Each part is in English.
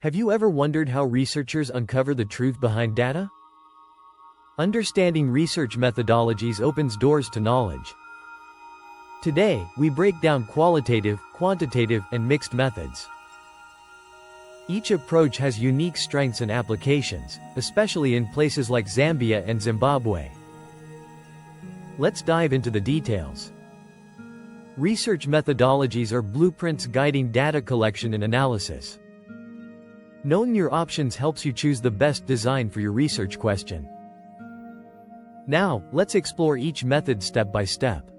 Have you ever wondered how researchers uncover the truth behind data? Understanding research methodologies opens doors to knowledge. Today, we break down qualitative, quantitative, and mixed methods. Each approach has unique strengths and applications, especially in places like Zambia and Zimbabwe. Let's dive into the details. Research methodologies are blueprints guiding data collection and analysis. Knowing your options helps you choose the best design for your research question. Now, let's explore each method step by step.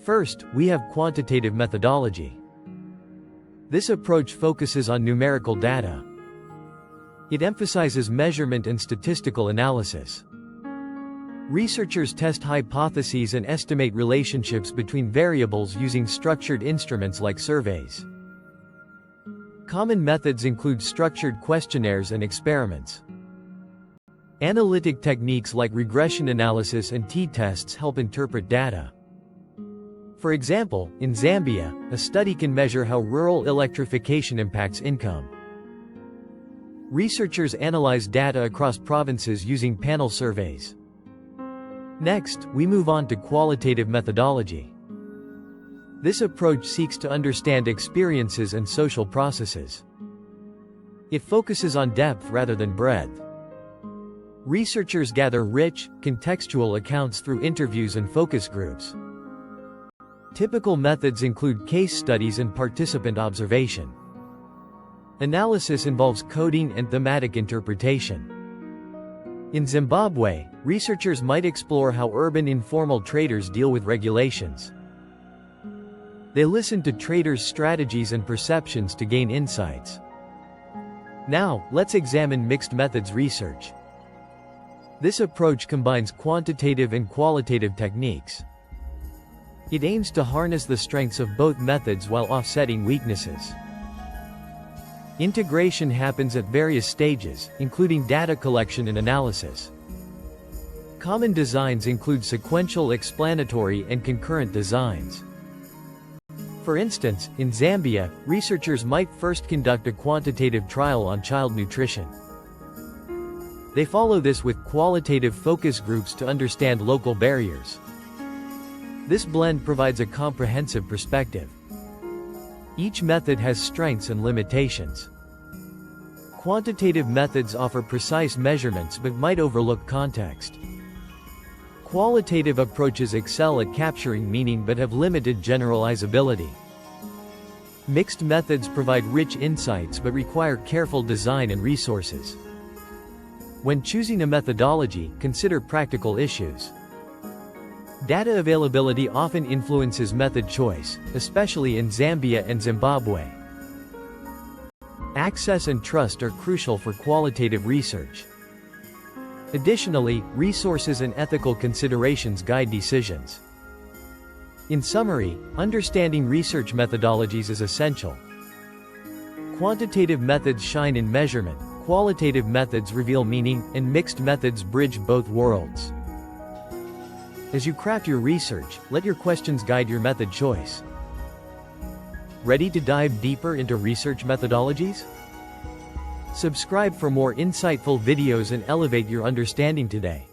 First, we have quantitative methodology. This approach focuses on numerical data. It emphasizes measurement and statistical analysis. Researchers test hypotheses and estimate relationships between variables using structured instruments like surveys. Common methods include structured questionnaires and experiments. Analytic techniques like regression analysis and t-tests help interpret data. For example, in Zambia, a study can measure how rural electrification impacts income. Researchers analyze data across provinces using panel surveys. Next, we move on to qualitative methodology. This approach seeks to understand experiences and social processes. It focuses on depth rather than breadth. Researchers gather rich, contextual accounts through interviews and focus groups. Typical methods include case studies and participant observation. Analysis involves coding and thematic interpretation. In Zimbabwe, researchers might explore how urban informal traders deal with regulations. They listen to traders' strategies and perceptions to gain insights. Now, let's examine mixed methods research. This approach combines quantitative and qualitative techniques. It aims to harness the strengths of both methods while offsetting weaknesses. Integration happens at various stages, including data collection and analysis. Common designs include sequential, explanatory, and concurrent designs. For instance, in Zambia, researchers might first conduct a quantitative trial on child nutrition. They follow this with qualitative focus groups to understand local barriers. This blend provides a comprehensive perspective. Each method has strengths and limitations. Quantitative methods offer precise measurements but might overlook context. Qualitative approaches excel at capturing meaning but have limited generalizability. Mixed methods provide rich insights but require careful design and resources. When choosing a methodology, consider practical issues. Data availability often influences method choice, especially in Zambia and Zimbabwe. Access and trust are crucial for qualitative research. Additionally, resources and ethical considerations guide decisions. In summary, understanding research methodologies is essential. Quantitative methods shine in measurement, qualitative methods reveal meaning, and mixed methods bridge both worlds. As you craft your research, let your questions guide your method choice. Ready to dive deeper into research methodologies? Subscribe for more insightful videos and elevate your understanding today.